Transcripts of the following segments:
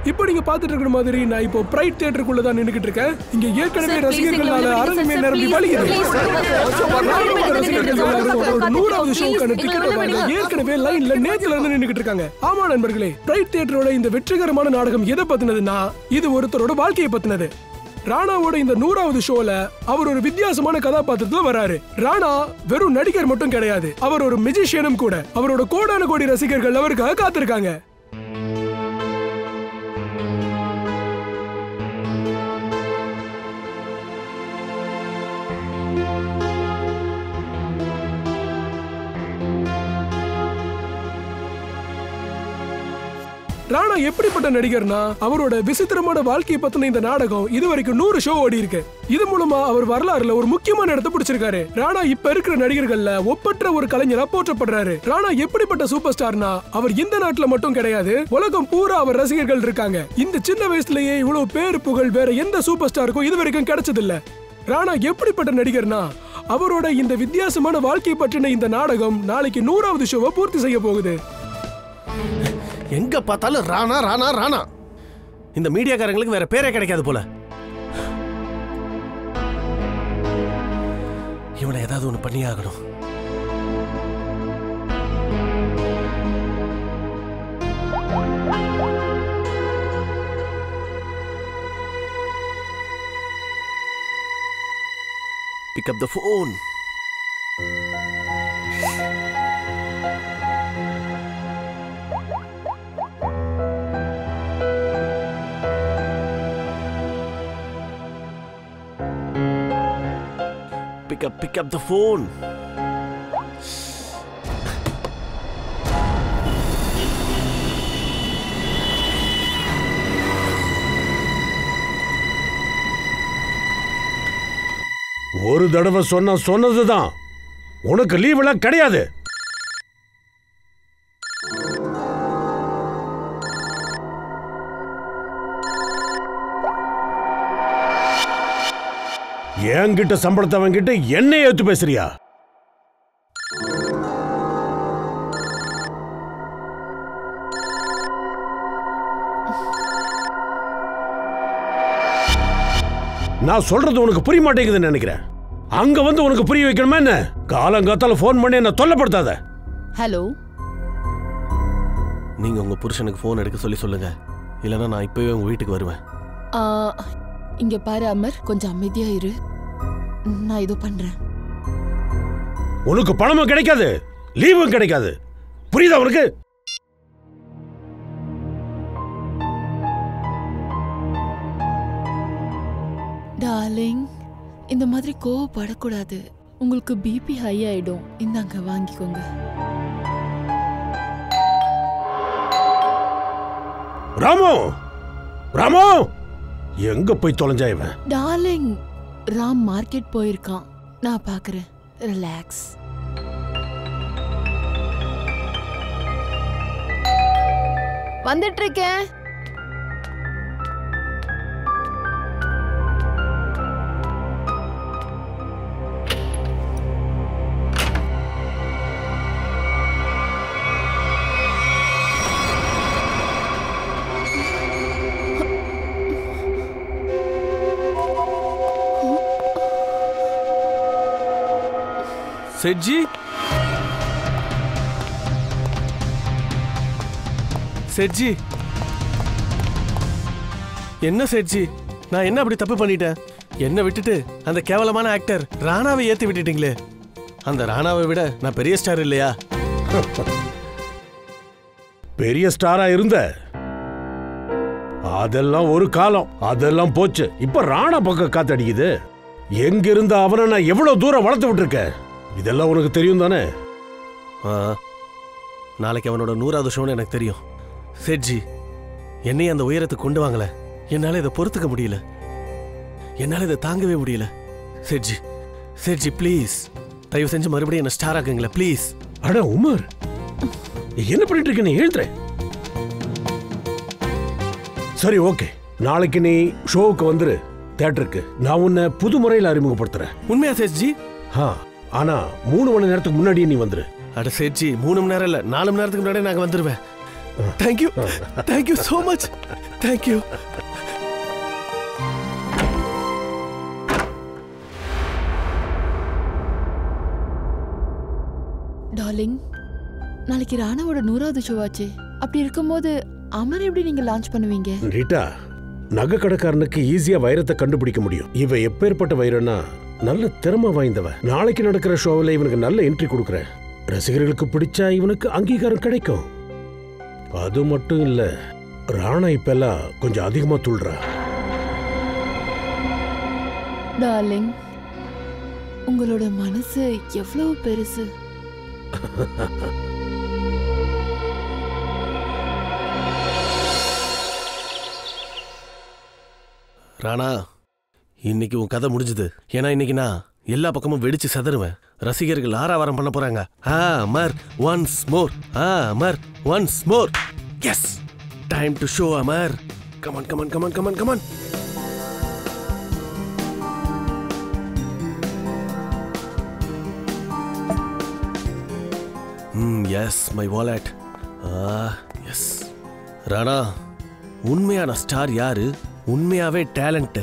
இப்போ நீங்க பாத்துட்டு இருக்கிற மாதிரி நான் இப்போ பிரைட் தியேட்டருக்குள்ள தான் நின்னுக்கிட்டு இருக்கேன். இங்க ஏற்கனவே ரசிகர்களால அரங்கமே நிரம்பி வழியுது. ரசிகர்கள் ஒரு 100வது ஷோக்கான டிக்கெட் வாங்க ஏற்கனவே லைன்ல நேத்துல இருந்து நின்னுக்கிட்டு இருக்காங்க. ஆமா நண்பர்களே, பிரைட் தியேட்டரோட இந்த வெற்றிகரமான நாடகம் எதை பத்தினதுன்னா இது ஒருத்தரோட வாழ்க்கையை பத்தினது. ராணாவோட இந்த 100வது ஷோல அவர் ஒரு வித்தியாசமான கதாபாத்திரத்துல வராரு. ராணா வெறும் நடிகர் மட்டும் கிடையாது, அவர் ஒரு மெஜிஷியனும் கூட. அவரோட கோடான கோடி ரசிகர்கள் அவருக்காக காத்திருக்காங்க. ராணா எப்படிப்பட்ட நடிகர்னா அவரோட விசித்திரமான வாழ்க்கையை பத்தின இந்த நாடகம் இதுவரைக்கும் 100 ஷோ ஓடி இருக்கு. இது மூலமா அவர் வரலாறுல ஒரு முக்கியமான இடத்தை பிடிச்சிருக்காரு. ராணா இப்ப இருக்கிற நடிகர்கள்ல ஒப்பற்ற ஒரு கலைஞரா போற்றப்படுறாரு. ராணா எப்படிப்பட்ட சூப்பர் ஸ்டார்னா அவர் இந்த நாட்டுல மட்டும் கிடையாது, உலகம் பூரா அவர் ரசிகர்கள் இருக்காங்க. இந்த சின்ன வயசுலயே இவ்வளவு பேரு புகழ் வேற எந்த சூப்பர் ஸ்டாருக்கும் இதுவரைக்கும் கிடைச்சதில்ல. ராணா எப்படிப்பட்ட நடிகர்னா அவரோட இந்த வித்தியாசமான வாழ்க்கையை பற்றின இந்த நாடகம் நாளைக்கு 100வது ஷோவை பூர்த்தி செய்ய போகுது. எங்க பார்த்தாலும் ராணா ராணா ராணா. இந்த மீடியாக்காரங்களுக்கு வேற பேரே கிடைக்காது போல. இவனை ஏதாவது ஒண்ணு பண்ணி ஆகணும். Pick up the phone. Pick up the phone. ஒரு தடவை சொன்னதுதான். உனக்கு லீவ் எல்லாம் கிடையாது. என்கிட்ட சம்பளத்தவன் கிட்ட என்னை ஏத்து பேசுறியா? நான் சொல்றது உனக்கு புரிய மாட்டேங்குதுன்னு நினைக்கிறேன். அங்க வந்து உனக்கு புரிய வைக்கணுமா என்ன? காலங்காத்தால போன் பண்ணி என்ன தொல்லப்படுத்தாத. ஹலோ, நீங்க உங்க புருஷனுக்கு போன் எடுக்க சொல்லுங்க, இல்லைன்னா நான் இப்பவே உங்க வீட்டுக்கு வருவேன். இங்க பாரு அமர், கொஞ்சம் அமைதியா இரு. நான் இதோ பண்றேன். உனக்கு பணமும் கிடைக்காது, லீவும் கிடைக்காது. புரியுதா உனக்கு? டார்லிங், இந்த மாதிரி கோவப்படக்கூடாது. உங்களுக்கு பிபி ஹை ஆயிடும். இந்தாங்க வாங்கிக்கோங்க. ராமு, ராமு, எங்க போய் தொலைஞ்சா இவன்? டார்லிங், ராம் மார்க்கெட் போயிருக்கான். நான் பாக்குறேன். ரிலாக்ஸ். வந்துட்டு இருக்கேன். सेठ जी என்ன சேட் ஜி, நான் என்ன அப்படி தப்பு பண்ணிட்டேன்? என்ன விட்டுட்டு அந்த கேவலமான ஆக்டர் ராணாவை ஏத்தி விட்டுட்டீங்களே. அந்த ராணாவை விட நான் பெரிய ஸ்டார் இல்லையா? பெரிய ஸ்டாரா இருந்த அதெல்லாம் ஒரு காலம், அதெல்லாம் போச்சு. இப்ப ராணா பக்கம் காத்தடிக்குது. எங்க இருந்த அவனை நான் எவ்வளவு தூரம் வளர்த்து விட்டுருக்கேன், இதெல்லாம் உனக்கு தெரியும் தானே? நாளைக்கு அவனோட 100வது ஷோன்னு எனக்கு தெரியும். சேட்ஜி, என்னையும் அந்த உயரத்துக்கு கொண்டு வாங்கல. என்னால இதை பொறுத்துக்க முடியல, என்னால இதை தாங்கவே முடியல. சேட்ஜி, சேட்ஜி ப்ளீஸ், தயவு செஞ்சு மறுபடியும் என்ன ஸ்டார் ஆக்குங்களேன் ப்ளீஸ். அட உமர், என்ன பண்ணிட்டு இருக்க? நீ எழுதுற. சரி ஓகே, நாளைக்கு நீ ஷோவுக்கு வந்துரு தியேட்டருக்கு. நான் உன்னை புது முறையில் அறிமுகப்படுத்துறேன். உண்மையா சேட்ஜி? ஆனா 3 மணி நேரத்துக்கு முன்னாடியே நீ வந்துரு. அட சேட்ஜி, 3 மணி நேரம் இல்ல, 4 மணி நேரத்துக்கு முன்னாடியே நாங்க வந்துருவேன். Thank you thank you so much thank you. Darling, நாளைக்கு ராணாவோட 100வது ஷோ ஆச்சு. அப்படி இருக்கும்போது அமர் எப்படி நீங்க லான்ச் பண்ணுவீங்க? ரீட்டா, நகை கடைக்காரனுக்கு ஈஸியா வைரத்தை கண்டுபிடிக்க முடியும். இவ எப்பேற்பட்ட வைரம்னா நல்ல திறமை வாய்ந்தவ. நாளைக்கு நடக்கிற ஷோவில் இவனுக்கு நல்ல என்ட்ரி கொடுக்குறேன். ரசிகர்களுக்கு பிடிச்சா இவனுக்கு அங்கீகாரம் கிடைக்கும். அது மட்டும் இல்ல, ராணா இப்பெல்லாம் கொஞ்சம் அதிகமா துள்றா. டார்லிங், உங்களோட மனசு எவ்வளவு பெருசு. ராணா, இன்னைக்கு உன் கதை முடிஞ்சது. ஏன்னா இன்னைக்கு நான் எல்லா பக்கமும் வெடிச்சு சதறுவேன். ரசிகர்கள் ஆரவாரம் பண்ண போறாங்க. Amar once more, Amar once more. Yes, time to show Amar. Come on come on come on come on come on. Yes, my wallet. Yes Rana, உண்மையான ஸ்டார் யாரு, உண்மையாவே டேலண்ட்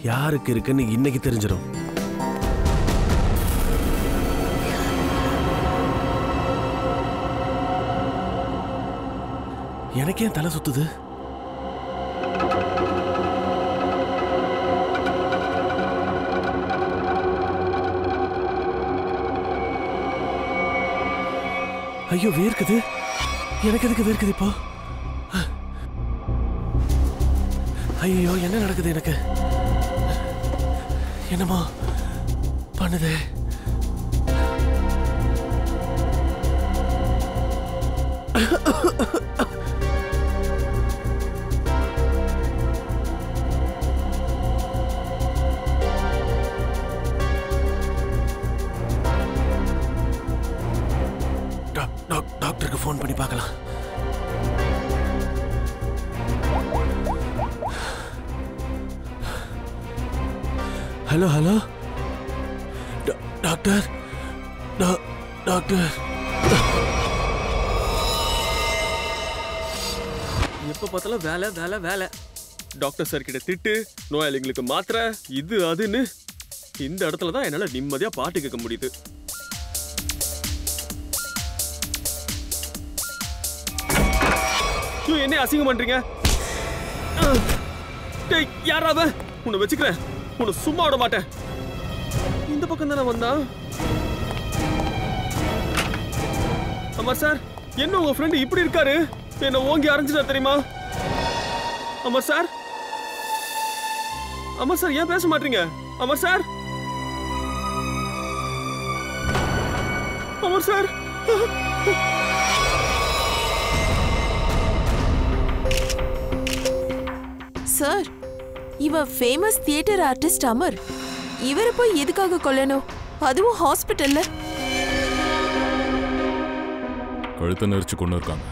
யாருக்கு இருக்குன்னு இன்னைக்கு தெரிஞ்சிடும். எனக்கே தலை சுத்துது. ஐயோ, வேர்க்குது. எனக்கு எதுக்கு வேர்க்குது இப்போ? ஐயோ, என்ன நடக்குது? எனக்கு என்னமோ பண்ணுது. டாக்டருக்கு ஃபோன் பண்ணி பார்க்கலாம். Hello hello, doctor doctor. எப்ப பார்த்தாலும் வேலை வேலை வேலை. டாக்டர் சார் கிட்ட திட்டு, நோயாளிகளுக்கு மாத்திரை, இது அதுன்னு. இந்த இடத்துல தான் என்னால நிம்மதியா பாட்டு கேட்க முடியுது. என்ன அசிங்கம் பண்றீங்க? யாராவ உன்னை வச்சுக்கிறேன், உன்னை சும்மா விட மாட்டேன். இந்த பக்கம் தானே வந்தா? அமர் சார், என்ன உங்க ஃப்ரெண்ட் இப்படி இருக்காரு? என்ன ஓங்கி அரைஞ்சிட்டா தெரியுமா? அமர் சார், அமர் சார், ஏன் பேச மாட்டீங்க? Amar sir, Amar sir. Sir, இவ ஃபேமஸ் தியேட்டர் ஆர்டிஸ்ட் அமர். இவரை போய் எதுக்காக கொல்லணும், அதுவும் ஹாஸ்பிட்டல்ல? கழுத்தை நெரிச்சு கொண்டு இருக்காங்க.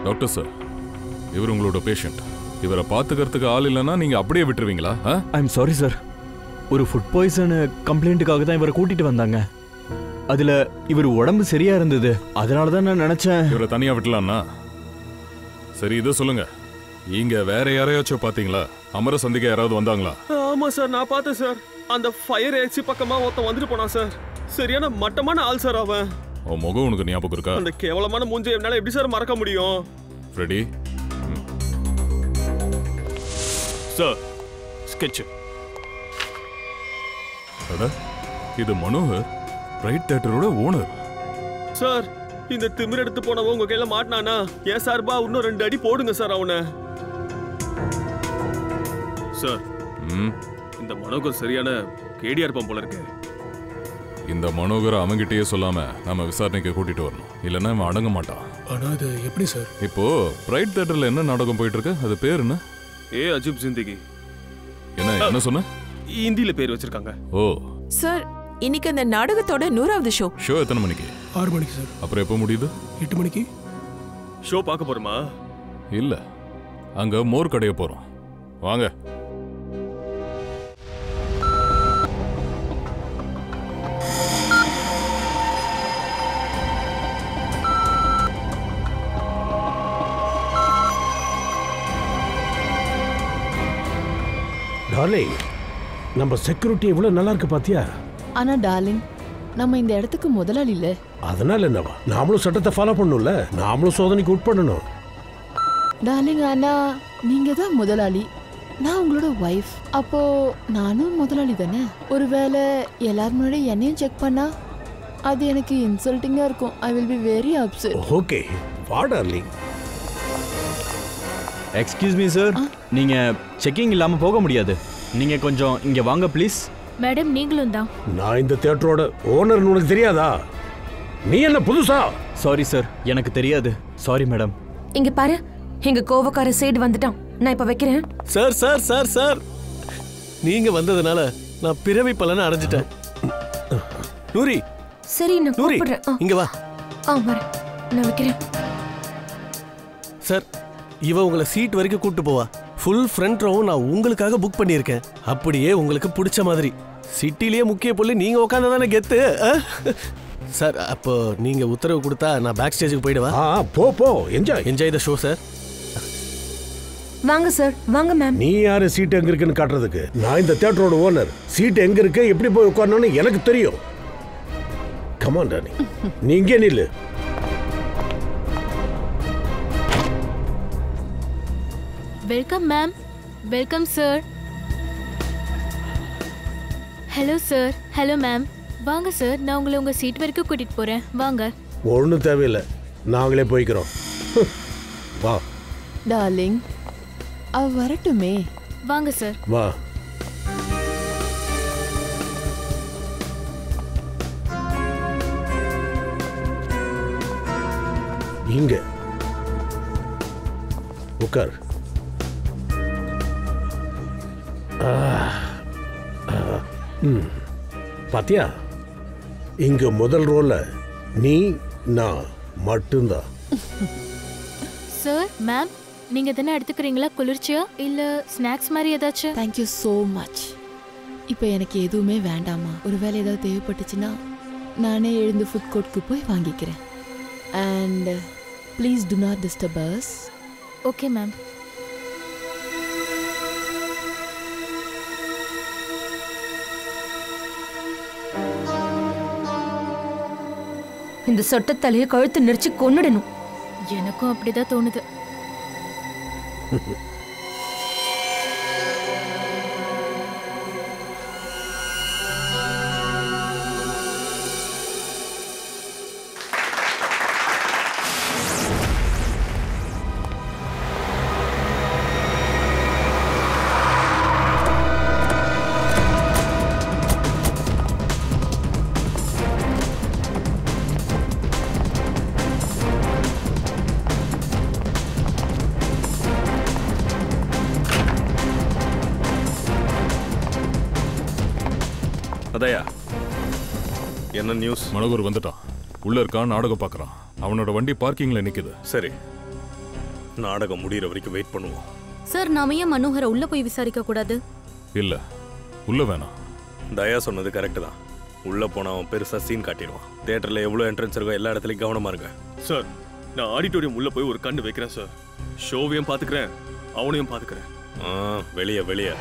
டாக்டர் சார், இவர் உங்களோட பேஷண்ட். இவரை பாத்துக்கிறதுக்கு ஆள் இல்லைன்னா நீங்க அப்படியே விட்டுருவீங்களா? I am sorry sir. ஒரு ஃபுட் பாய்சன் கம்ப்ளைண்ட்டுக்காக தான் இவரை கூட்டிட்டு வந்தாங்க. அதுல இவர் உடம்பு சரியா இருந்தது, அதனால தான் நான் நினைச்சேன் இவரை தனியா விட்டலாம்னா. சரி, இதை சொல்லுங்க, இங்க வேற யாரையாச்சும் பாத்தீங்களா? அமர சந்திக்க யாராவது வந்தாங்களா? ஆமா சார், நான் பார்த்தேன் சார். அந்த ஃபயர் எக்ஸி பக்கமா ஒருத்தன் வந்துட்டு போனான் சார். சரியான மட்டமான ஆள் சார் அவன். உன் முகம் உனக்கு ஞாபகம் இருக்கா? அந்த கேவலமான மூஞ்சை என்னால எப்படி சார் மறக்க முடியும்? Freddy sir, sketch. அட, இது மனோகர், பிரைட் தியேட்டரோட ஓனர். சார், இந்த திமிர் எடுத்து போனவன் உங்க கையில மாட்டினானா, ஏன் சார்பா இன்னும் 2 அடி போடுங்க சார் அவனை. சார், இந்த மனோகர் சரியான கேடியா இருப்பான் போல இருக்கு. இந்த மனோகரை அவங்கிட்டயே சொல்லாம நம்ம விசாரணைக்கு கூட்டிட்டு வரணும், இல்லைன்னா அவன் அடங்க மாட்டான். ஆனா அது எப்படி சார்? இப்போ பிரைட் தியேட்டர்ல என்ன நாடகம் போயிட்டு இருக்கு? அது பேர் என்ன? ஏ அஜீப் ஜிந்தகி. என்ன சொன்ன? ஹிந்தியில பேர் வச்சிருக்காங்க. ஓ சார், இன்னைக்கு அந்த நாடகத்தோட 100வது ஷோ. ஷோ எத்தனை மணிக்கு? 6 மணிக்கு சார். அப்புறம் எப்போ முடியுது? 8 மணிக்கு. ஷோ பார்க்க போறோமா? இல்ல, அங்க மோர் கடைய போறோம். வாங்க. டார்லிங், நம்ம செக்யூரிட்டி எவ்வளவு நல்லா இருக்கு பாத்தியா? ஆனா டார்லிங், நம்ம இந்த இடத்துக்கு முதலாளி இல்ல. அதனால என்னவா? நாமளும் சட்டத்தை ஃபாலோ பண்ணணும்ல, நாமளும் சோதனைக்கு உட்படணும். டார்லிங், ஆனா நீங்க தான் முதலாளி, நான் உங்களோட ஒய்ஃப். அப்போ நானும் முதலாளி தானே. ஒருவேளை எல்லாரும் முன்னாடி என்னையும் செக் பண்ணா அது எனக்கு இன்சல்ட்டிங்கா இருக்கும். I will be very upset. Okay, வா டார்லிங். எக்ஸ்கியூஸ் மீ சார், நீங்க செக்கிங் இல்லாம போக முடியாது. நீங்க கொஞ்சம் இங்க வாங்க ப்ளீஸ். மேடம், நீங்களும் தான். நான் இந்த தியேட்டரோட ஓனர், உனக்கு தெரியாதா? நீ என்ன புதுசா? சாரி சார், எனக்கு தெரியாது. Sorry madam. இங்க பாரு, எங்க கோவக்கார சைடு வந்துட்டான். நான் இப்ப வைக்கிறேன். சார் சார் சார் சார், நீங்க வந்ததுனால நான் பிறவி பலனை அடைஞ்சிட்டேன். நூரி, சரி, நான் நூரி கூப்பிடுறேன். இங்க வா. வரேன், நான் வைக்கிறேன். சார், இவ உங்களை சீட் வரைக்கும் கூட்டு போவா. ஃபுல் ஃப்ரண்ட் ரோவும் நான் உங்களுக்காக புக் பண்ணியிருக்கேன். அப்படியே உங்களுக்கு பிடிச்ச மாதிரி. சிட்டிலேயே முக்கிய புள்ளி நீங்க உட்காந்து கெத்து. சார், அப்போ நீங்க உத்தரவு கொடுத்தா நான் பேக் ஸ்டேஜுக்கு போயிடுவா? போ போ, enjoy enjoy the show sir. வாங்க சார், வாங்க மேம். நீ யாரு சீட் எங்க இருக்குன்னு காட்டுறதுக்கு? நான் இந்த தியேட்டரோட ஓனர். சீட் எங்க இருக்கு, எப்படி போய் உட்காரணும்னு எனக்கு தெரியும். கமான் டானி, நீ இங்கே நில்லு. Welcome ma'am. Welcome sir. Hello sir. Hello ma'am. வாங்க சார், நான் உங்களை உங்க சீட் வரைக்கும் கூட்டிட்டு போறேன். வாங்க. ஒன்றும் தேவையில்லை, நாங்களே போய்க்கிறோம். வா டார்லிங், அவ வரட்டுமே. வாங்க சார். வா. இங்க உட்கார். பாத்தியா, இங்க முதல் ரோல நீ நான் மட்டும்தான். சார், மேம், நீங்க தானே எடுத்துக்கிறீங்களா? குளிர்ச்சியா இல்ல ஸ்நாக்ஸ் மாதிரி ஏதாச்சும்? Thank you so much. இப்போ எனக்கு எதுவுமே வேண்டாமா? ஒருவேளை ஏதாவது தேவைப்பட்டுச்சுன்னா நானே எழுந்து ஃபுட் கோர்ட்க்கு போய் வாங்கிக்கிறேன். And please do not disturb us. Okay ma'am. இந்த சொட்டத்தலையை கழுத்து நெரிச்சு கொன்னுடணும். எனக்கும் அப்படிதான் தோணுது. அதையா, என்ன நியூஸ்? மனோகர் வந்துட்டான். உள்ள இருக்கான், நாடகம் பார்க்கறான். அவனோட வண்டி பார்க்கிங்ல நிக்குது. சரி, நாடகம் முடியற வரைக்கும் வெயிட் பண்ணுவோம். சார், நாம ஏன் மனோகரை உள்ள போய் விசாரிக்க கூடாது? இல்ல, உள்ள வேணாம். தயா சொன்னது கரெக்ட் தான். உள்ள போனா அவன் பெருசா சீன் காட்டிடுவான். தியேட்டர்ல எவ்வளவு என்ட்ரன்ஸ் இருக்கோ எல்லா இடத்துலயும் கவனமா இருங்க. சார், நான் ஆடிட்டோரியம் உள்ள போய் ஒரு கண்ணு வைக்கிறேன் சார். ஷோவையும் பாத்துக்கிறேன், அவனையும் பாத்துக்கிறேன். வெளியே வெளியே.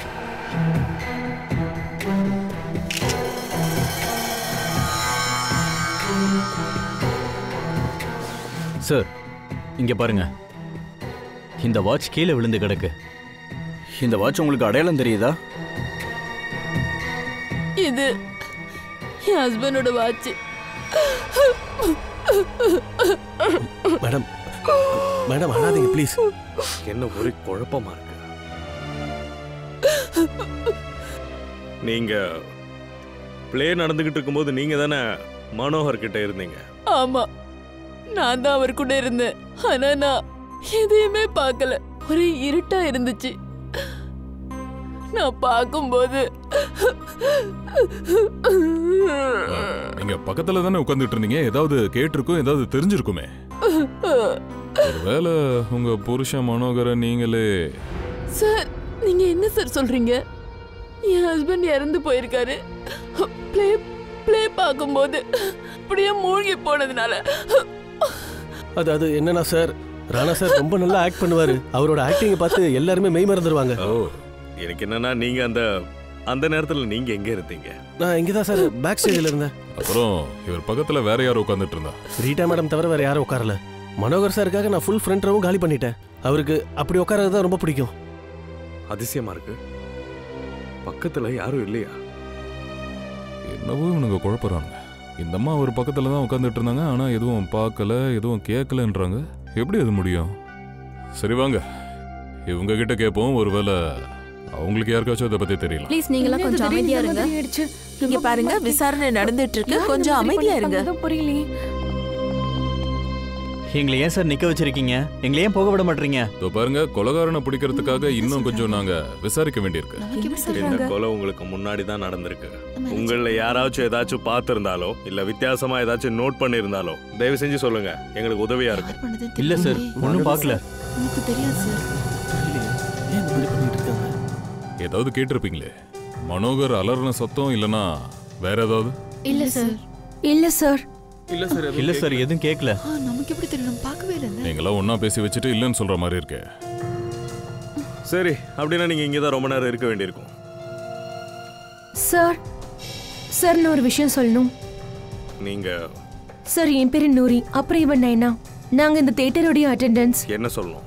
சார், இங்க பாருங்க. இந்த வாட்ச் கீழே விழுந்து கிடக்கு. இந்த வாட்ச் உங்களுக்கு அடையாளம் தெரியுதா? இது என் ஹஸ்பண்டோட வாட்ச். மேடம், மேடம் அழாதீங்க ப்ளீஸ். என்ன ஒரே குழப்பமா இருக்கு. நீங்க பிளே நடந்துகிட்டு இருக்கும்போது நீங்க தானே மனோகர் கிட்ட இருந்தீங்க? ஆமா, நான் தான் அவர் கூட இருந்தேன். ஆனா நான் எதையுமே பார்க்கல. ஒரே இருட்டா இருந்துச்சு. நான் பார்க்கும்போது நீங்க பக்கத்துல தானே உட்கார்ந்துட்டு இருந்தீங்க. ஏதாவது கேட்டிருக்கும், ஏதாவது தெரிஞ்சிருக்குமே. ஒருவேளை உங்க புருஷன் மனோகரை நீங்களே... சார், நீங்க என்ன சார் சொல்றீங்க? என் ஹஸ்பண்ட் இறந்து போயிருக்காரு. பிளே பார்க்கும்போது அப்படியே மூழ்கி போனதுனால. அது என்னன்னா சார், ராணா சார் ரொம்ப நல்லா ஆக்ட் பண்ணுவாரு. அவரோட ஆக்டிங்கை பார்த்து எல்லாருமே மெய் மறந்துடுவாங்க. ஓ, எனக்கு என்னன்னா நீங்க அந்த நேரத்துல நீங்க எங்க இருந்தீங்க? நான் இங்கே தான் சார் பேக் ஸ்டேஜில் இருந்தேன். அப்புறம் இவர் பக்கத்துல வேற யாரும் உட்காந்துட்டு இருந்தா? ரீட்டா மேடம் தவிர வேற யாரும் உட்காரல. மனோகர் சாருக்காக நான் ஃபுல் ஃப்ரண்ட் ரவும் காலி பண்ணிட்டேன். அவருக்கு அப்படி உட்காரது தான் ரொம்ப பிடிக்கும். அதிசயமா இருக்கு. பக்கத்துல யாரும் இல்லையா? என்னவோ இவனுங்க குழப்பறாங்க. இந்த அம்மா ஒரு பக்கத்துல தான் உட்காந்துட்டு இருந்தாங்க, ஆனா எதுவும் பார்க்கல, எதுவும் கேட்கலன்றாங்க. எப்படி அது முடியும்? சரி வாங்க, இவங்க கிட்ட கேட்போம். ஒருவேளை அவங்களுக்கு யாருக்காச்சும் இதை பத்தி தெரியல. ப்ளீஸ் நீங்களாம் கொஞ்சம் அமைதியா இருங்க. இங்க பாருங்க, விசாரணை நடந்துட்டு இருக்கு, கொஞ்சம் அமைதியா இருங்க. புரியலையே. எங்களை ஏன் சார் நிக்க வச்சிருக்கீங்க? எங்களை ஏன் போக விட மாட்டீங்க? இதோ பாருங்க, கொலைகாரனை பிடிக்கிறதுக்காக இன்னும் கொஞ்சம் நாங்க விசாரிக்க வேண்டியிருக்கு. இந்த கொலை உங்களுக்கு முன்னாடி தான் நடந்திருக்கு. உங்கள யாராச்சும் ஏதாச்சும் பார்த்திருந்தாலோ இல்ல வித்தியாசமா ஏதாச்சும் நோட் பண்ணிருந்தாலோ தயவு செஞ்சு சொல்லுங்க, எங்களுக்கு உதவியா இருக்கும். இல்ல சார், ஒன்னும் பார்க்கல. எனக்கு தெரியாது சார். ஏன் இப்படி பண்ணிட்டு இருக்காங்க? ஏதாவது கேட்டிருப்பீங்களே. மனோகர் அலர்ன சத்தம் இல்லனா வேற ஏதாவது? இல்ல சார். இல்ல சார். இல்ல சார், எதுவும் கேட்கல. நமக்கு எப்படி தெரியும்? நம்ம பார்க்கவே இல்லை. நீங்களாம் ஒன்னா பேசி வச்சுட்டு இல்லைன்னு சொல்ற மாதிரி இருக்கே. சரி, அப்படின்னா நீங்க இங்கே தான் ரொம்ப நேரம் இருக்க வேண்டியிருக்கும். சார் சார் நான் ஒரு விஷயம் சொல்லணும். நீங்க சார், என் பேரு நூரி, அப்புறம் இவன் நைனா. நாங்க இந்த தியேட்டரோடைய அட்டெண்டன்ஸ். என்ன சொல்லணும்?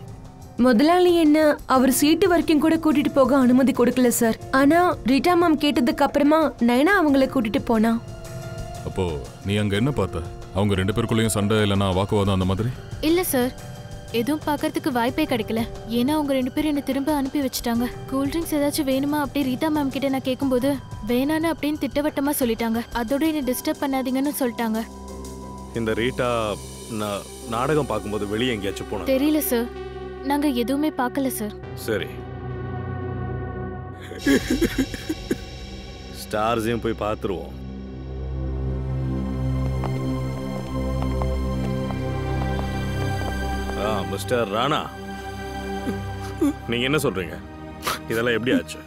முதலாளி என்ன அவர் சீட்டு வரைக்கும் கூட கூட்டிட்டு போக அனுமதி கொடுக்கல சார். ஆனா ரீட்டா மேம் கேட்டதுக்கு அப்புறமா நைனா அவங்கள கூட்டிட்டு போனா. அப்போ நீ அங்க என்ன பார்த்த? அவங்க ரெண்டு பேருக்குள்ளேயும் சண்டை இல்லைன்னா வாக்குவாதம் அந்த மாதிரி? இல்ல சார், எதுவும் பார்க்கறதுக்கு வாய்ப்பே கிடைக்கல. ஏன்னா அவங்க ரெண்டு பேரும் என்ன திரும்ப அனுப்பி வச்சுட்டாங்க. கூல் ட்ரிங்க்ஸ் ஏதாச்சும் வேணுமா அப்படி ரீதா மேம் கிட்ட நான் கேட்கும்போது வேணான்னு அப்படின்னு திட்டவட்டமா சொல்லிட்டாங்க. அதோட என்ன டிஸ்டர்ப் பண்ணாதீங்கன்னு சொல்லிட்டாங்க. இந்த ரீட்டா நாடகம் பார்க்கும்போது வெளியே எங்கேயாச்சும் போனா? தெரியல சார், நாங்க எதுவுமே பார்க்கல சார். சரி, ஸ்டார்ஸையும் போய் பார்த்துருவோம். மிஸ்டர் ராணா, நீங்க என்ன சொல்றீங்க? இதெல்லாம் எப்படி ஆச்சு?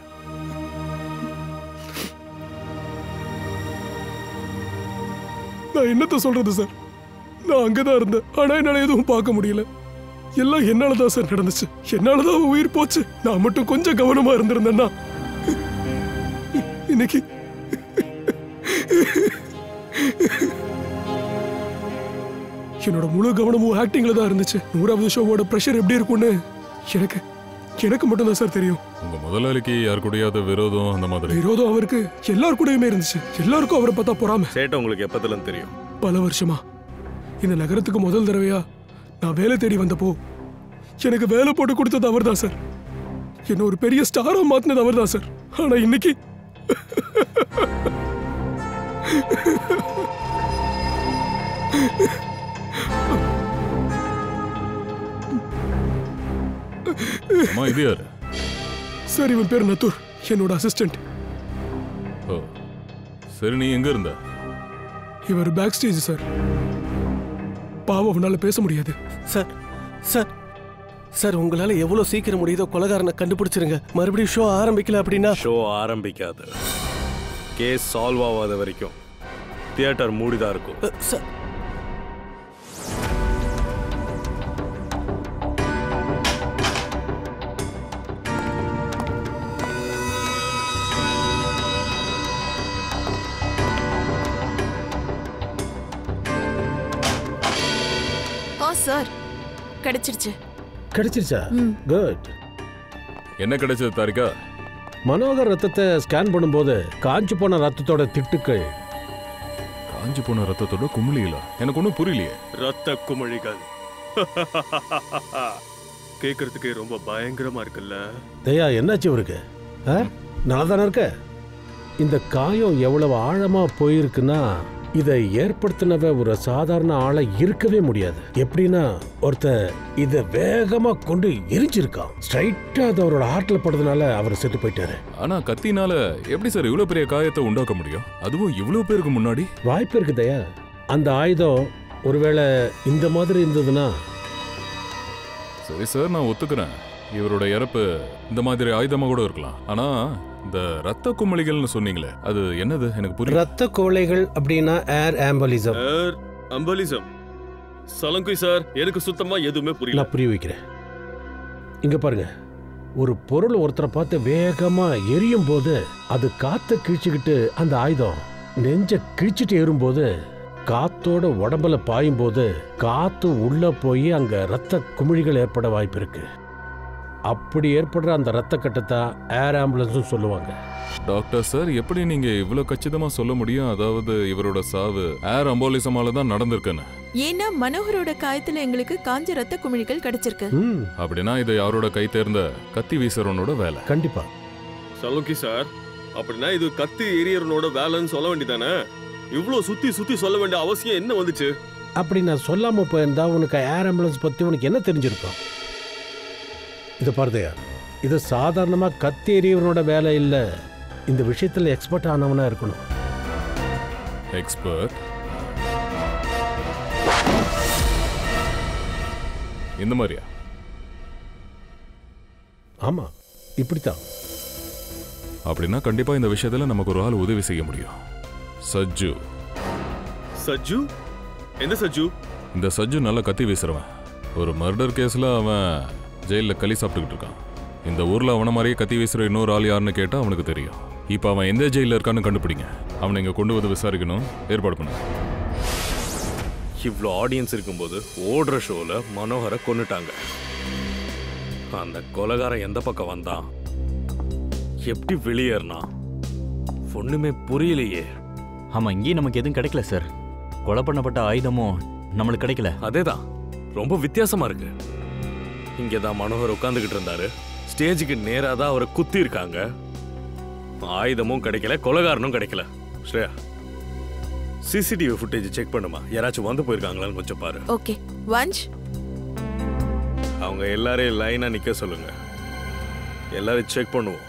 நான் என்னத்த சொல்றது சார்? நான் அங்கதான் இருந்தேன், ஆனா என்னால எதுவும் பார்க்க முடியல. எல்லாம் என்னாலதான் சார் நடந்துச்சு. என்னாலதான் உயிர் போச்சு. நான் மட்டும் கொஞ்சம் கவனமா இருந்திருந்தேன்னா இன்னைக்கு என்னோட முழு கவனமும் ஆக்டிங்ல தான் இருந்துச்சு. 100வது ஷோவோட பிரஷர் எப்படி இருக்கும்னு எனக்கு மட்டும் தான் சார் தெரியும். உங்க முதலாளிக்கு யார் கூடயாவது விரோதம் அந்த மாதிரி? விரோதம் அவருக்கு எல்லார் கூடயுமே இருந்துச்சு. எல்லாருக்கும் அவரை பார்த்தா பொறாம. சேட்ட உங்களுக்கு எப்பத்துல தெரியும்? பல வருஷமா. இந்த நகரத்துக்கு முதல் தடவையா நான் வேலை தேடி வந்தப்போ எனக்கு வேலை போட்டு கொடுத்தது அவர் தான் சார். என்ன ஒரு பெரிய ஸ்டாரா மாத்தினது அவர் தான் சார். ஆனா இன்னைக்கு இது யாரு? சார், இவன் பேர் நத்தூர், என்னோட அசிஸ்டன்ட். ஓ சரி, நீ எங்க இருந்த? இவர் பேக் ஸ்டேஜ் சார். பாவம், அவனால பேச முடியாது. சார் சார் சார், உங்களால எவ்வளவு சீக்கிரம் முடியுதோ கொலைகாரனை கண்டுபிடிச்சிருங்க. மறுபடியும் ஷோ ஆரம்பிக்கல அப்படின்னா? ஷோ ஆரம்பிக்காது. கேஸ் சால்வ் ஆகாத வரைக்கும் தியேட்டர் மூடிதான் இருக்கும். சார், சார் கிடைச்சிருச்சு. கிடைச்சிருச்சா? குட். என்ன கிடைச்சது தாரிகா? மனோகர் ரத்தத்தை ஸ்கேன் பண்ணும்போது காஞ்சி போன ரத்தத்தோட திட்டுக்கள். காஞ்சி போன ரத்தத்தோட குமிழிகளா? எனக்கு ஒன்றும் புரியலையே. ரத்த குமிழிகள் கேட்கறதுக்கே ரொம்ப பயங்கரமா இருக்குல்ல. தயா, என்னாச்சு இவருக்கு? நல்லா தானே இருக்க? இந்த காயம் எவ்வளவு ஆழமா போயிருக்குன்னா இதை ஏற்படுத்தினவ ஒரு சாதாரண ஆளை இருக்கவே முடியாது. எப்படின்னா ஒருத்தர் இதை வேகமா கொண்டு எரிஞ்சிருக்கான். ஸ்ட்ரைட்டா அது அவரோட ஹார்ட்ல படுறதுனால அவர் செத்து போயிட்டாரு. ஆனா கத்தினால எப்படி சார் இவ்வளவு பெரிய காயத்தை உண்டாக்க முடியும்? அதுவும் இவ்வளவு பேருக்கு முன்னாடி? வாய்ப்பு இருக்கு தயா. அந்த ஆயுதம் ஒருவேளை இந்த மாதிரி இருந்ததுன்னா. சரி சார், நான் ஒத்துக்கிறேன். இவரோட இறப்பு இந்த மாதிரி ஆயுதமா கூட இருக்கலாம். ஆனா இந்த ரத்த குமிழிகள்னு சொன்னீங்களே, அது என்னது? எனக்கு புரியல. ரத்த குவளைகள் அப்படின்னா ஏர் ஆம்பலிசம். ஏர் ஆம்பலிசம். சலங்குய் சார், எனக்கு சுத்தமா எதுவுமே புரியல. நான் புரிய வைக்கிறேன். இங்க பாருங்க, ஒரு பொருள் ஒருத்தரை பார்த்து வேகமா எரியும் போது அது காத்த கிழிச்சுக்கிட்டு அந்த ஆயுதம் நெஞ்ச கிழிச்சிட்டு ஏறும்போது காத்தோட உடம்புல பாயும் போது காத்து உள்ள போய் அங்க ரத்த குமிழிகள் ஏற்பட வாய்ப்பு இருக்கு. அப்படி ஏற்படுற அந்த ரத்த கட்டத்தை ஏர் ஆம்புலன்ஸும் சொல்லுவாங்க. டாக்டர் சார், எப்படி நீங்க இவ்வளவு கச்சிதமா சொல்ல முடியும் அதாவது இவரோட சாவு ஏர் அம்போலிசமால தான் நடந்திருக்குன்னு? ஏன்னா மனோகரோட காயத்துல எங்களுக்கு காஞ்ச ரத்த குமிழிகள் கிடைச்சிருக்கு. அப்படின்னா இது யாரோட கை தேர்ந்த கத்தி வீசறவனோட வேலை. கண்டிப்பா. சலோங்கி சார், அப்படின்னா இது கத்தி எரியறனோட வேலைன்னு சொல்ல வேண்டியதானே? இவ்வளவு சுத்தி சுத்தி சொல்ல வேண்டிய அவசியம் என்ன வந்துச்சு? அப்படி நான் சொல்லாம போயிருந்தா உனக்கு ஏர் ஆம்புலன்ஸ் பத்தி உனக்கு என்ன தெரிஞ்சிருக்கும்? இதை பாருதையா, இது சாதாரணமா கத்தி எறியவனோட வேலை இல்ல. இந்த விஷயத்துல எக்ஸ்பர்ட் ஆனவனா இருக்கணும். எக்ஸ்பர்ட்? இந்த மாதிரியா? ஆமா, இப்படித்தான். அப்படின்னா கண்டிப்பா இந்த விஷயத்துல நமக்கு ஒரு ஆள் உதவி செய்ய முடியும். சஜ்ஜு. சஜ்ஜு? எந்த சஜ்ஜு? இந்த சஜ்ஜு நல்ல கத்தி வீசுறவன். ஒரு மர்டர் கேஸ்ல அவன் ஜெயிலில் களி சாப்பிட்டுக்கிட்டு இருக்கான். இந்த ஊர்ல அவனை மாதிரியே கத்தி வீசுற இன்னொரு ஆள் யாருன்னு கேட்டா அவனுக்கு தெரியும். இப்போ அவன் எந்த ஜெயிலில் இருக்கான்னு கண்டுபிடிங்க. அவனை இங்க கொண்டு வந்து விசாரிக்கணும். ஏற்பாடு பண்ணுங்க. இவ்வளோ ஆடியன்ஸ் இருக்கும்போது ஓடுற ஷோல மனோகரை கொன்னுட்டாங்க. அந்த கொலைகாரன் எந்த பக்கம் வந்தான், எப்படி வெளியேறினா ஒண்ணுமே புரியலையே. ஆமா, இங்கேயும் நமக்கு எதுவும் கிடைக்கல சார். கொலை பண்ணப்பட்ட ஆயுதமும் நம்மளுக்கு கிடைக்கல. அதேதான், ரொம்ப வித்தியாசமா இருக்கு. இங்கதான் மனோகர் உட்காந்துக்கிட்டு இருந்தாரு. ஸ்டேஜுக்கு நேரா தான் அவரை குத்தி இருக்காங்க. ஆயுதமும் கிடைக்கல, கொலைகாரனும் கிடைக்கல. ஸ்ரேயா, சிசிடிவி ஃபுட்டேஜ் செக் பண்ணுமா? யாராச்சும் வந்து போயிருக்காங்களான்னு கொஞ்சம் பாரு. ஓகே. வஞ்ச், அவங்க எல்லாரையும் லைனா நிக்க சொல்லுங்க. எல்லாரும் செக் பண்ணுவோம்.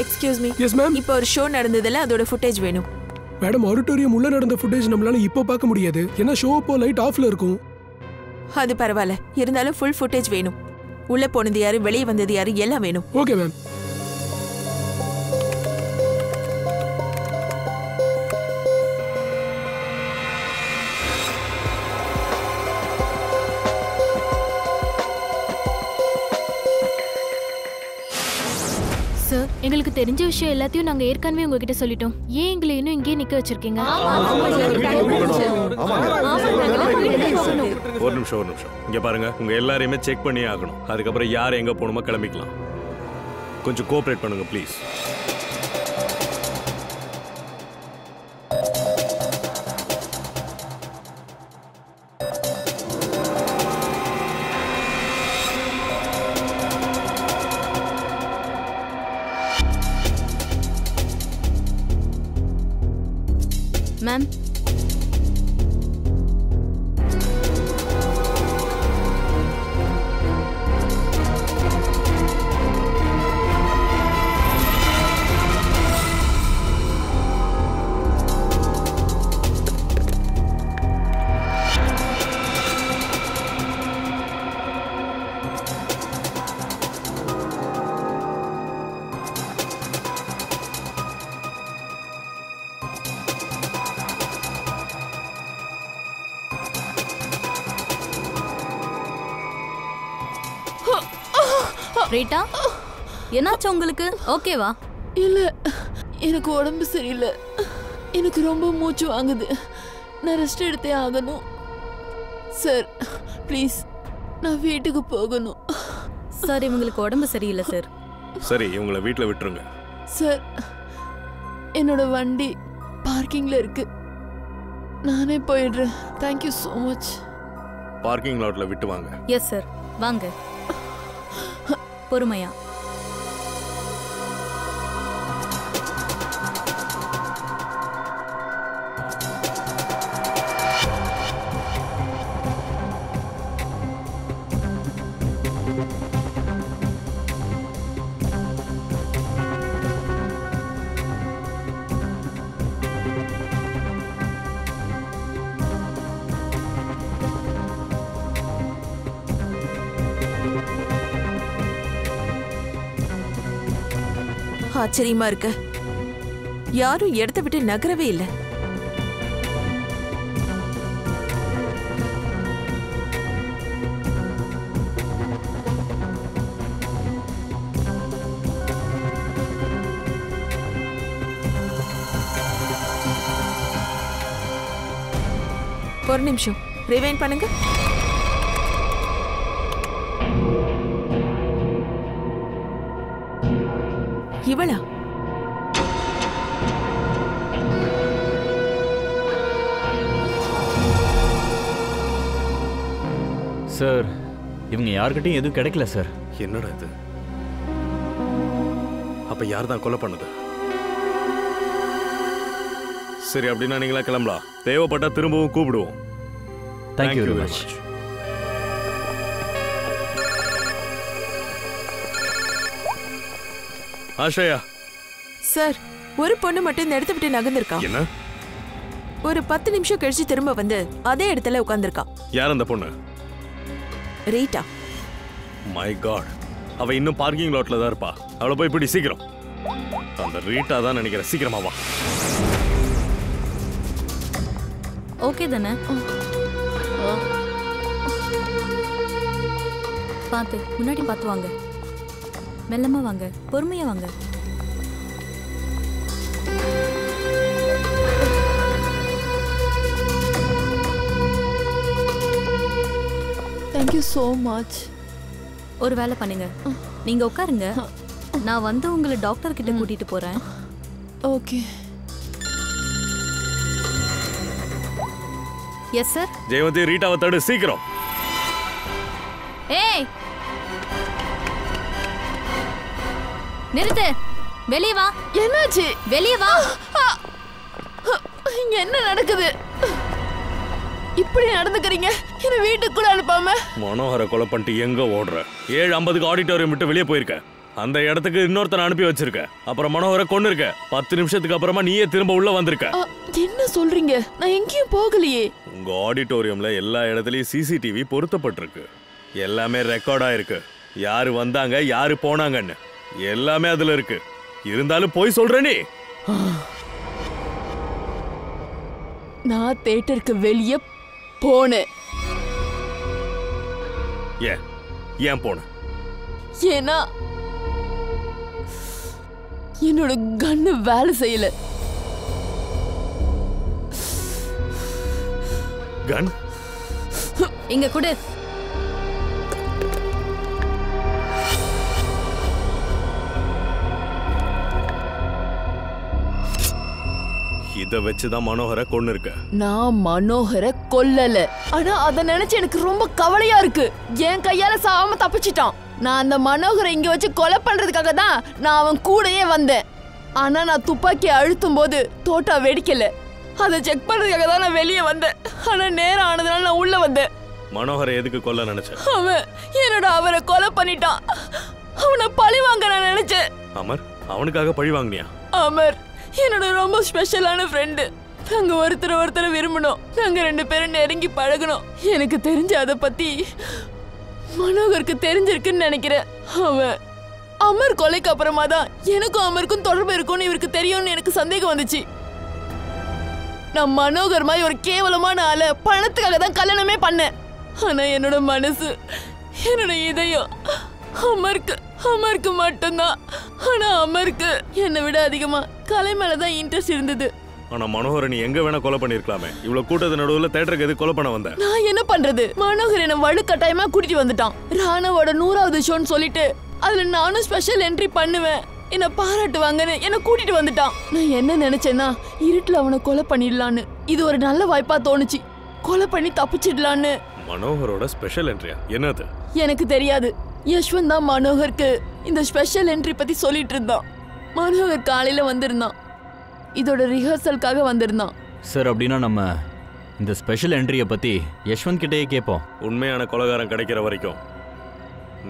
Excuse me. Yes ma'am. இப்போ ஒரு ஷோ நடந்ததுல அதோட ஃபுட்டேஜ் வேணும். மேடம், ஆடிட்டோரியம் உள்ள நடந்த ஃபுட்டேஜ் நம்மளால இப்போ பார்க்க முடியாது. ஏன்னா ஷோ அப்போ லைட் ஆஃப்ல இருக்கும். அது பரவாயில்ல, இருந்தாலும் ஃபுல் ஃபுட்டேஜ் வேணும். உள்ள போனது யாரு, வெளியே வந்தது யாரு, எல்லாம் வேணும். Okay ma'am. சார், எங்களுக்கு தெரிஞ்ச விஷயம் எல்லாத்தையும் நாங்க ஏற்கனவே உங்ககிட்ட சொல்லிட்டோம். ஏன் எங்களை இன்னும் இங்கே நிக்க வச்சிருக்கீங்க? ஒரு நிமிஷம். இங்க பாருங்க, உங்க எல்லாரையுமே செக் பண்ணி ஆகணும். அதுக்கப்புறம் யார் எங்க போகணுமோ கிளம்பிக்கலாம். கொஞ்சம் கோஆபரேட் பண்ணுங்க ப்ளீஸ். மேம், ரீட்டா, என்னாச்சு உங்களுக்கு? ஓகேவா? இல்ல, எனக்கு உடம்பு சரியில்லை. எனக்கு ரொம்ப மூச்சு வாங்குது. நான் ரெஸ்ட் எடுத்தே ஆகணும். சார் ப்ளீஸ், நான் வீட்டுக்கு போகணும். சார், இவங்களுக்கு உடம்பு சரியில்லை சார். சரி, இவங்களை வீட்டில் விட்டுருங்க. சார், என்னோட வண்டி பார்க்கிங்ல இருக்கு. நானே போயிடுறேன். Thank you so much. பார்க்கிங் லாட்ல விட்டு வாங்க. எஸ் சார், வாங்க. பொறுமையா. ஆச்சரியமா இருக்கு, யாரும் இடத்த விட்டு நகரவே இல்லை. ஒரு நிமிஷம் ரிவைண்ட் பண்ணுங்க. இவளா? சார் இவங்க யார்கிட்டயும் எதுவும் கிடைக்கல சார். என்னடா இது? அப்ப யார் தான் கொலை பண்ணது? சரி, அப்படின்னா நீங்களா கிளம்பலாம். தேவைப்பட்டா திரும்பவும் கூப்பிடுவோம். Thank you very much. ஆஷயா சார், ஒரு பொண்ணு மட்டும் இந்த இடத்த விட்டு நகர்ந்திருக்கா. என்ன? ஒரு 10 நிமிஷம் கழிச்சு திரும்ப வந்து அதே இடத்துல உட்கார்ந்திருக்கா. யார் அந்த பொண்ணு? ரீட்டா. மை காட், அவ இன்னும் பார்க்கிங் லாட்ல தான் இருப்பா. அவளை போய் பிடி சீக்கிரம். அந்த ரீட்டா தான் நினைக்கிறேன். சீக்கிரமா வா. ஓகே தானே? பார்த்து முன்னாடி பார்த்து வாங்க. மெல்லமா வாங்க, பொறுமையா வாங்க. Thank you so much. ஒரு வேலை பண்ணுங்க, நீங்க உட்காருங்க. நான் வந்து உங்களை டாக்டர் கிட்ட கூட்டிட்டு போறேன். ஓகே. Yes sir. ஜெயவதி, ரீட்டாவை தடு சீக்கிரம். ஏய், நிறுத்து. வெளியே வா. என்னாச்சு? வெளியே வா. இங்க என்ன நடக்குது? இப்படி நடந்துக்கிறீங்க? என்ன வீட்டுக்கு கூட அனுப்பாம மனோகரை கொலை பண்ணிட்டு எங்க ஓடுற? 7:50க்கு ஆடிட்டோரியம் விட்டு வெளியே போயிருக்க. அந்த இடத்துக்கு இன்னொருத்தனை அனுப்பி வச்சிருக்க. அப்புறம் மனோகரை கொண்டு இருக்க. 10 நிமிஷத்துக்கு அப்புறமா நீயே திரும்ப உள்ள வந்திருக்க. என்ன சொல்றீங்க? நான் எங்கேயும் போகலையே. உங்க ஆடிட்டோரியம்ல எல்லா இடத்துலயும் சிசிடிவி பொருத்தப்பட்டிருக்கு. எல்லாமே ரெக்கார்டா இருக்கு. யாரு வந்தாங்க, யாரு போனாங்கன்னு எல்லாமே அதுல இருக்கு. இருந்தாலும் போய் சொல்ற நீ. நான் தியேட்டருக்கு வெளியே போனேன். ஏன் போன? ஏன்னா என்னோட கண்ணு வேலை செய்யல. கன் இங்க கொடு. இத வச்சுதான் மனோகரை கொன்னு இருக்க. நான் மனோகரை கொல்லல. ஆனா அத நினைச்சு எனக்கு ரொம்ப கவலையா இருக்கு. என் கையால சாவாம தப்பிச்சிட்டான். நான் அந்த மனோகரை இங்க வச்சு கொலை பண்றதுக்காக தான் நான் அவன் கூடயே வந்தேன். ஆனா நான் துப்பாக்கி அழுத்தும் போது தோட்டா வெடிக்கல. அதை செக் பண்றதுக்காக தான் நான் வெளியே வந்தேன். ஆனா நேரம் ஆனதுனால நான் உள்ள வந்தேன். மனோகரை எதுக்கு கொல்ல நினைச்ச? அவன் என்னோட அவரை கொலை பண்ணிட்டான். அவனை பழி வாங்க நான் நினைச்சேன். அமர், அவனுக்காக பழி வாங்கினியா? அமர் என்னோட ரொம்ப ஸ்பெஷலான ஃப்ரெண்டு. நாங்க ஒருத்தரை விரும்பணும். நாங்க 2 பேரும் நெருங்கி பழகணும். எனக்கு தெரிஞ்ச அதை பத்தி மனோகருக்கு தெரிஞ்சிருக்குன்னு நினைக்கிறேன். அவன் அமர் கொலைக்கு அப்புறமா தான் எனக்கும் அமருக்கும் தொடர்பு இருக்கும்னு இவருக்கு தெரியும்னு எனக்கு சந்தேகம் வந்துச்சு. நான் மனோகர் மாதிரி ஒரு கேவலமான ஆளை பணத்துக்காக தான் கல்யாணமே பண்ணேன். ஆனா என்னோட மனசு, என்னோட இதயம் அமருக்கு மட்டும்தான். ஆனா அமருக்கு என்னை விட அதிகமா கலை மேலதான் இன்ட்ரெஸ்ட் இருந்தது. ஆனா மனோகரை நீ எங்க வேணா கொலை பண்ணிருக்கலாமே. இவ்வளவு கூட்டத்து நடுவுல தியேட்டருக்கு எது கொலை பண்ண வந்த? நான் என்ன பண்றது? மனோகர் என்ன வலுக்கட்டாயமா கூட்டிட்டு வந்துட்டான். ராணாவோட 100வது ஷோன்னு சொல்லிட்டு அதுல நானும் ஸ்பெஷல் என்ட்ரி பண்ணுவேன், என்ன பாராட்டுவாங்கன்னு என்ன கூட்டிட்டு வந்துட்டான். நான் என்ன நினைச்சேன்னா இருட்டுல அவனை கொலை பண்ணிடலான்னு. இது ஒரு நல்ல வாய்ப்பா தோணுச்சு. கொலை பண்ணி தப்பிச்சிடலான்னு. மனோகரோட ஸ்பெஷல் என்ட்ரியா? என்னது? எனக்கு தெரியாது. யஷ்வந்த் தான் மனோகருக்கு இந்த ஸ்பெஷல் என்ட்ரி பத்தி சொல்லிட்டு இருந்தான். மனோகர் காலையில வந்திருந்தான். இதோட ரிஹர்சலுக்காக வந்திருந்தான். சார், அப்படின்னா நம்ம இந்த ஸ்பெஷல் என்ட்ரியை பத்தி யஷ்வந்த் கிட்டேயே கேட்போம். உண்மையான கொலைகாரன் கிடைக்கிற வரைக்கும்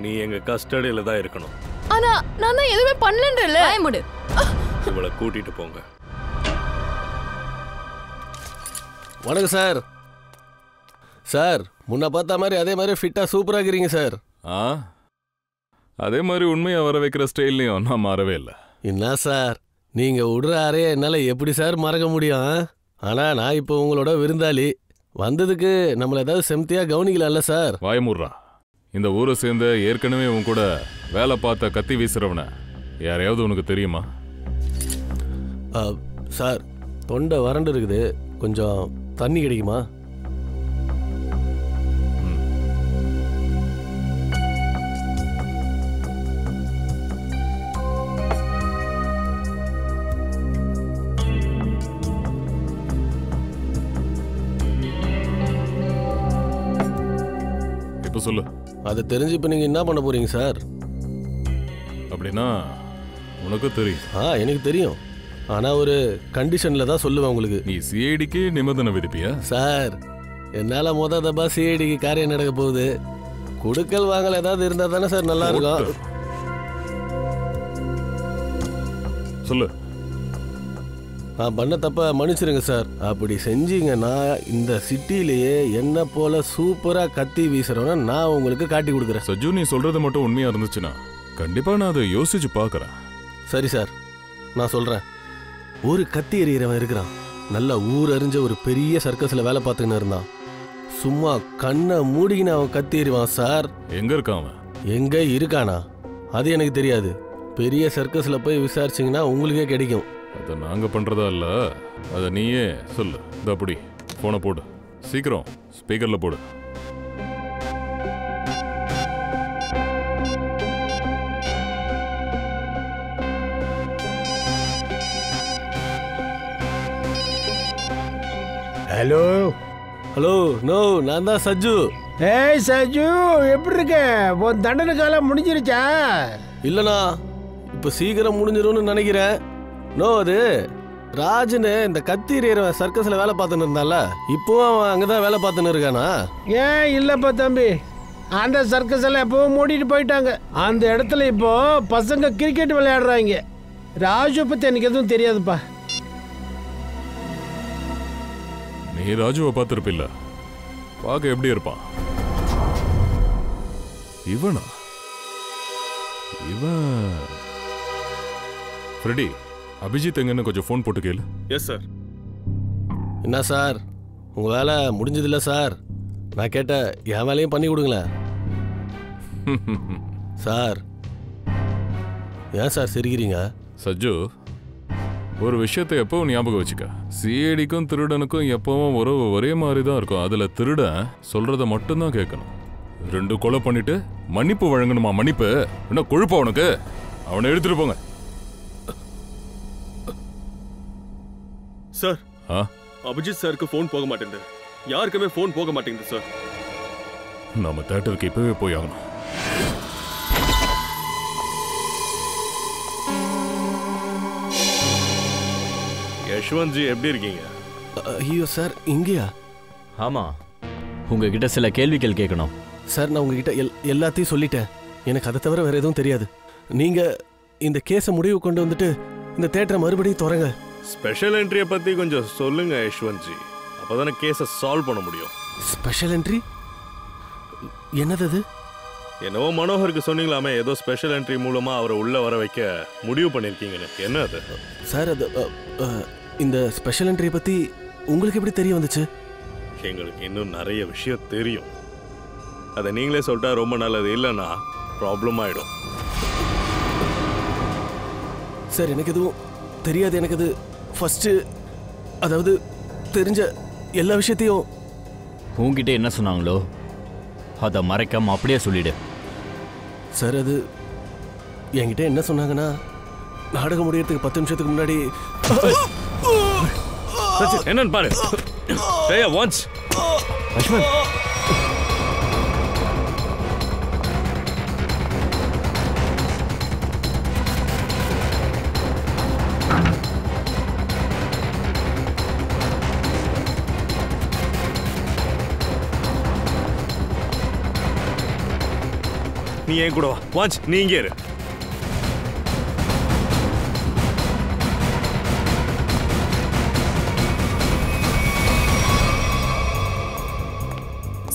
நீ எங்க கஸ்டடியில தான் இருக்கணும். ஆனா நான் தான் எதுவுமே பண்ணலன்றல. முடு. இவளை கூட்டிட்டு போங்க. வணக்கம் சார். சார், முன்ன பார்த்த மாதிரி அதே மாதிரி ஃபிட்டா சூப்பரா இருக்கிறீங்க சார். அதே மாதிரி உண்மையா வர வைக்கிற ஸ்டைல்லையும் நான் மாறவே இல்லை. என்ன சார், நீங்க விடுற அறைய என்னால எப்படி சார் மறக்க முடியும்? ஆனா நான் இப்போ உங்களோட விருந்தாளி. வந்ததுக்கு நம்மள ஏதாவது செம்தியா கவனிக்கலாம்ல சார்? வாயமுட்றா. இந்த ஊரை சேர்ந்த ஏற்கனவே உன் கூட வேலை பார்த்த கத்தி வீசுறவன யாரையாவது உனக்கு தெரியுமா? சார், தொண்டை வறண்டு இருக்குது. கொஞ்சம் தண்ணி கிடைக்குமா? இப்ப சொல்லு. அதை தெரிஞ்சு இப்ப நீங்க என்ன பண்ண போறீங்க சார்? அப்படின்னா உனக்கு தெரியும். எனக்கு தெரியும். ஆனா ஒரு கண்டிஷன்ல தான் சொல்லுவேன் உங்களுக்கு. நீ சிஐடிக்கு நிபந்தனை விதிப்பியா? சார், என்னால மொத தப்பா சிஐடிக்கு காரியம் நடக்க போகுது. குடுக்கல் வாங்கல் ஏதாவது இருந்தா தானே சார் நல்லா இருக்கும். சொல்லு. நான் பண்ண தப்ப மன்னிச்சிருங்க சார். அப்படி செஞ்சீங்கன்னா இந்த சிட்டிலேயே என்ன போல சூப்பரா கத்தி வீசுறவன நான் உங்களுக்கு காட்டி கொடுக்குறேன். சஜு, நீ சொல்றது மட்டும் உண்மையா இருந்துச்சுன்னா கண்டிப்பா நான் அதை யோசிச்சு பார்க்கறேன். சரி சார், நான் சொல்றேன். ஒரு கத்தி எறிகிறவன் இருக்கிறான். நல்ல ஊர் அறிஞ்ச ஒரு பெரிய சர்க்கஸ்ல வேலை பார்த்துன்னு இருந்தான். சும்மா கண்ணை மூடிக்கின்னு அவன் கத்தி எறிவான் சார். எங்க இருக்கான் அவன்? எங்க இருக்கானா அது எனக்கு தெரியாது. பெரிய சர்க்கஸ்ல போய் விசாரிச்சிங்கன்னா உங்களுக்கே கிடைக்கும். அதை நாங்க பண்றதா இல்ல, அதை நீயே சொல்லு. இந்த அப்படி போனை போடு, சீக்கிரம் ஸ்பீக்கர்ல போடு. Hello hello. நோ, நான் தான் சஜு. ஏய் சஜு, எப்படி இருக்க? உன் தண்டனை காலம் முடிஞ்சிருச்சா? இல்லண்ணா, இப்ப சீக்கிரம் முடிஞ்சிரும்னு நினைக்கிறேன். நோ, அது ராஜுன்னு இந்த கத்தி எறிகிறவன் சர்க்கஸ்ல வேலை பார்த்துன்னு இருந்தால, இப்போவும் அவன் அங்கதான் வேலை பார்த்துன்னு இருக்கானா? ஏன் இல்லப்பா தம்பி, அந்த சர்க்கஸ் எல்லாம் எப்பவும் மூடிட்டு போயிட்டாங்க. அந்த இடத்துல இப்போ பசங்க கிரிக்கெட் விளையாடுறாங்க. ராஜு பத்தி எனக்கு எதுவும் தெரியாதுப்பா. நீ ராஜுவை பார்த்திருப்பில்ல, பார்க்க எப்படி இருப்பான்? இவனா? இவன் ஃப்ரெடி. அபிஜித் எங்கன்னு கொஞ்சம் ஃபோன் போட்டு கேளு. Yes sir. என்ன சார், உங்க வேலை முடிஞ்சதில்ல சார்? நான் கேட்ட என் வேலையும் பண்ணி கொடுங்களேன் சார். ஏன் சார் சிரிக்கிறீங்க? சஜ்ஜு, ஒரு விஷயத்தை எப்பவும் ஞாபகம் வச்சுக்க. சிஐடிக்கும் திருடனுக்கும் எப்பவும் உறவு ஒரே மாதிரி தான் இருக்கும். அதுல திருடன் சொல்றத மட்டும்தான் கேட்கணும். 2 கொலை பண்ணிட்டு மன்னிப்பு வழங்கணுமா? மன்னிப்பு என்ன கொழுப்பா உனக்கு? அவனை எடுத்துட்டு போங்க சார். அபிஜித் சாருக்கு ஃபோன் போக மாட்டேங்குது. யாருக்குமே ஃபோன் போக மாட்டேங்குது சார். நாம தியேட்டருக்கு இப்பவே போய் ஆகணும். யஷ்வந்த் ஜி, எப்படி இருக்கீங்க? ஐயோ சார், இங்கேயா? ஆமா, உங்ககிட்ட சில கேள்விகள் கேட்கணும் சார். நான் உங்ககிட்ட எல்லாத்தையும் சொல்லிட்டேன். எனக்கு அதை தவிர வேற எதுவும் தெரியாது. நீங்க இந்த கேஸை முடிவு கொண்டு வந்துட்டு இந்த தியேட்டரை மறுபடியும் தொடங்க. ஸ்பெஷல் என்ட்ரியை பத்தி கொஞ்சம் சொல்லுங்க யஷ்வந்த் ஜி, அப்பதானே கேஸை சால்வ் பண்ண முடியும். Special entry? என்னது அது? என்னவோ மனோகருக்கு சொன்னீங்களாமே, ஏதோ ஸ்பெஷல் என்ட்ரி மூலமா அவரை உள்ள வர வைக்க முடிவு பண்ணிருக்கீங்கன்னு. என்ன அது? சார், அது இந்த ஸ்பெஷல் என்ட்ரியை பத்தி உங்களுக்கு எப்படி தெரிய வந்துச்சு? எங்களுக்கு இன்னும் நிறைய விஷயம் தெரியும். அதை நீங்களே சொல்லிட்டா ரொம்ப நல்லது. இல்லைன்னா ப்ராப்ளம் ஆயிடும். சார், எனக்கு எதுவும் தெரியாது. எனக்கு அது ஃபர்ஸ்ட், அதாவது தெரிஞ்ச எல்லா விஷயத்தையும். உங்ககிட்ட என்ன சொன்னாங்களோ அதை மறைக்காம அப்படியே சொல்லிடு. சார், அது என்கிட்ட என்ன சொன்னாங்கன்னா, நாடகம் முடியறதுக்கு 10 நிமிஷத்துக்கு முன்னாடி. என்னன்னு பாரு. ஒன்ஸ் அஸ்வந்த், நீ ஏன் கூட வா. வாட்ச், நீ இங்கே இரு.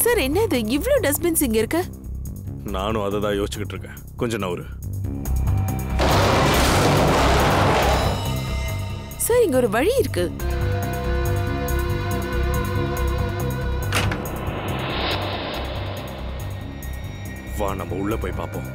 சார், என்னது இவ்ளோ டஸ்ட்பின்ஸ் இங்க இருக்கு? நானும் அதை தான் யோசிச்சுக்கிட்டு இருக்கேன். கொஞ்சம் நவரு. சார், இங்க ஒரு வழி இருக்கு. வா, நம்ம உள்ள போய் பார்ப்போம்.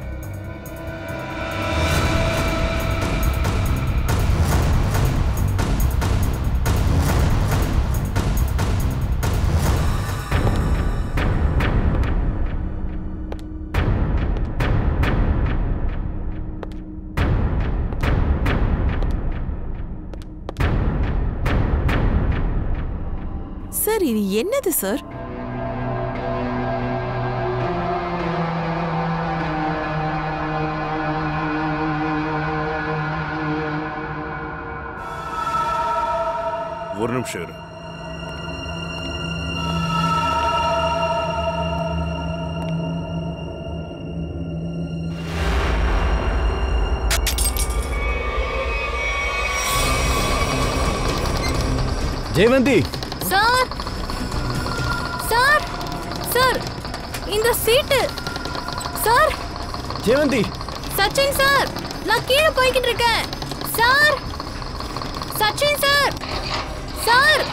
சார், இது என்னது சார்? ஒரு நிமிஷம் இரு. ஜெயவந்தி சார் சார் சார் இந்த சீட்டு சார். ஜெயவந்தி சச்சின் சார், நான் கீழே போய்கிட்டு இருக்கேன் sir. Sachin sir sir.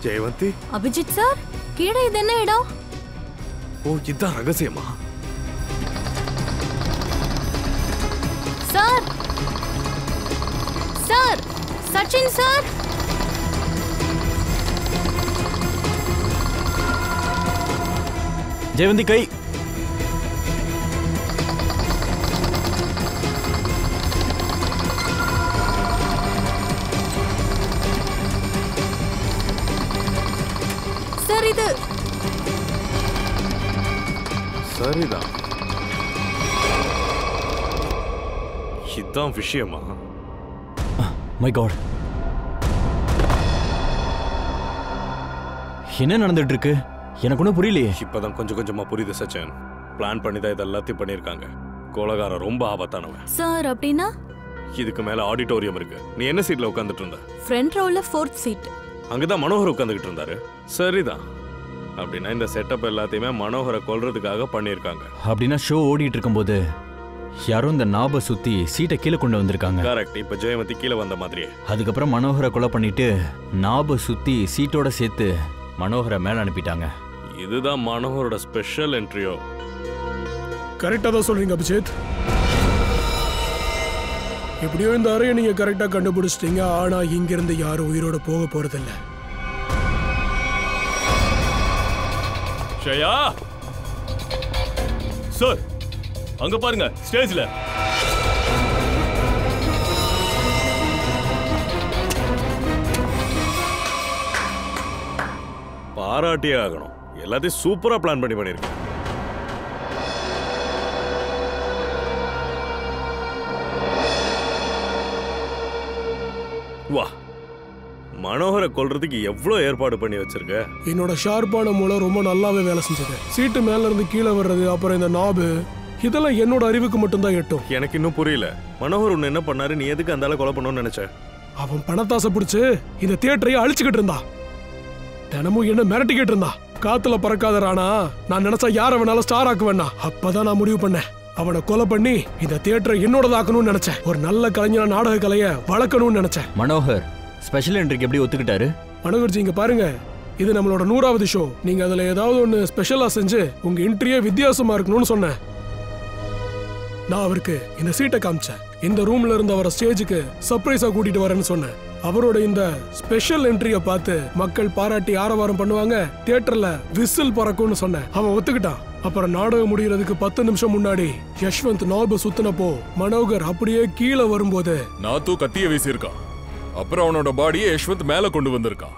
Jayavanti. Abhijit sir, கீழே இது என்ன இடம்? ஓ, இதுதான் ரகசியமா? Sir sir. Sachin sir. Jayavanti கை. சார் இது சரிதான். இதுதான் விஷயமா? மை காட், என்ன நடந்துட்டு இருக்கு? எனக்கு ஒன்றும் புரியலையே. இப்பதான் கொஞ்சம் கொஞ்சமா புரியுது சச்சின். பிளான் பண்ணி தான் இது எல்லாத்தையும் பண்ணியிருக்காங்க. கொலகாரம் ரொம்ப ஆபத்தானவன் சார். அப்படின்னா இதுக்கு மேல ஆடிட்டோரியம் இருக்கு. நீ என்ன சீட்ல உட்காந்துட்டு இருந்த? ஃப்ரண்ட் ரோல 4th சீட். அங்கதான் மனோகர் உட்காந்துக்கிட்டு இருந்தாரு. சரிதான். அப்படின்னா இந்த செட்டப் எல்லாத்தையுமே மனோகரை கொல்றதுக்காக பண்ணியிருக்காங்க. அப்படின்னா ஷோ ஓடிட்டு இருக்கும்போது யாரோ இந்த நாபை சுத்தி சீட்டை கீழே கொண்டு வந்திருக்காங்க. கரெக்ட். இப்ப ஜெயவந்தி கீழே வந்த மாதிரியே. அதுக்கப்புறம் மனோகரை கொலை பண்ணிட்டு நாபை சுத்தி சீட்டோட சேர்த்து மனோகரை மேல அனுப்பிட்டாங்க. இதுதான் மனோகரோட ஸ்பெஷல் என்ட்ரியோ. கரெக்டா தான் சொல்றீங்க அபிஜித். எப்படியோ இந்த அறையை நீங்க கரெக்டா கண்டுபிடிச்சிட்டீங்க. ஆனா இங்க இருந்து யாரும் உயிரோட போக போறதில்ல. ஷயா சார், அங்க பாருங்க ஸ்டேஜ்ல. பாராட்டியே ஆகணும். எல்லாத்தையும் சூப்பரா பிளான் பண்ணிருக்கேன். வா, மனோகரை கொல்றதுக்கு எவ்வளவு ஏற்பாடு பண்ணி வச்சிருக்க. என்னோட ஷார்ப்பான மூளை ரொம்ப நல்லாவே வேலை செஞ்சது. சீட்டு மேல இருந்து கீழே வர்றது, அப்புறம் இந்த நாபு, இதெல்லாம் என்னோட அறிவுக்கு மட்டும்தான் எட்டும். எனக்கு இன்னும் புரியல. மனோகர் உன்னை என்ன பண்ணாரு? நீ எதுக்கு அந்த ஆளை கொலை பண்ணணும்னு நினைச்ச? அவன் பணத்தாசை பிடிச்சு இந்த தியேட்டரையே அழிச்சுக்கிட்டு இருந்தா. தினமும் என்ன மிரட்டிக்கிட்டு இருந்தா. காத்துல பறக்காத ராணா, நான் நினைச்சா யார வேணாலும் ஸ்டார் ஆக்குவேன்னா. அப்பதான் நான் முடிவு பண்ணேன், அவனை கொலை பண்ணி இந்த தியேட்டரை என்னோடதாக்கணும்னு நினைச்சேன். ஒரு நல்ல கலைஞனா நாடக கலையை வளர்க்கணும்னு நினைச்சேன். மனோகர் ஸ்பெஷல் என்ட்ரிக்கு எப்படி ஒத்துக்கிட்டாரு? மனோகர்ஜி இங்க பாருங்க, இது நம்மளோட 100வது ஷோ. நீங்க அதுல ஏதாவது ஒண்ணு ஸ்பெஷலா செஞ்சு உங்க என்ட்ரியே வித்தியாசமா இருக்கணும்னு சொன்னேன். நான் அவருக்கு இந்த சீட்டை காமிச்சேன். இந்த ரூம்ல இருந்து அவரை ஸ்டேஜுக்கு சர்ப்ரைஸா கூட்டிட்டு வரேன்னு சொன்னேன். அவரோட இந்த ஸ்பெஷல் என்ட்ரியை பார்த்து மக்கள் பாராட்டி ஆரவாரம் பண்ணுவாங்க, தியேட்டர்ல விசில் பறக்கும்னு சொன்னேன். அவன் ஒத்துக்கிட்டான். அப்புறம் நாடகம் முடியறதுக்கு 10 நிமிஷம் முன்னாடி யஷ்வந்த் நாப சுத்தினப்போ மனோகர் அப்படியே கீழே வரும்போது நாத்து கத்திய வீசியிருக்கான். அப்புறம் அவனோட பாடியை யஷ்வந்த் மேல கொண்டு வந்திருக்கான்.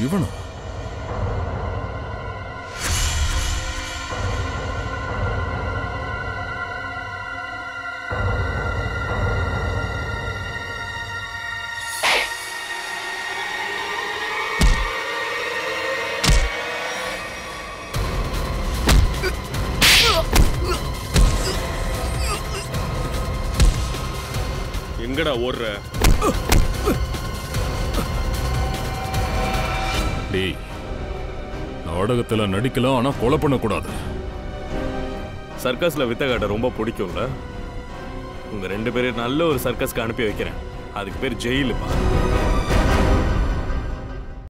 இவனா? எங்கடா ஓடுற? டேய், நாடகத்துல நடிக்கலாம், ஆனா கொலை பண்ணக்கூடாது. சர்க்கஸ்ல வித்த காட்ட ரொம்ப பிடிக்கும்ல. உங்க 2 பேரும் நல்ல ஒரு சர்க்கஸ்க்கு அனுப்பி வைக்கிறேன். அதுக்கு பேர் ஜெயிலுப்பா.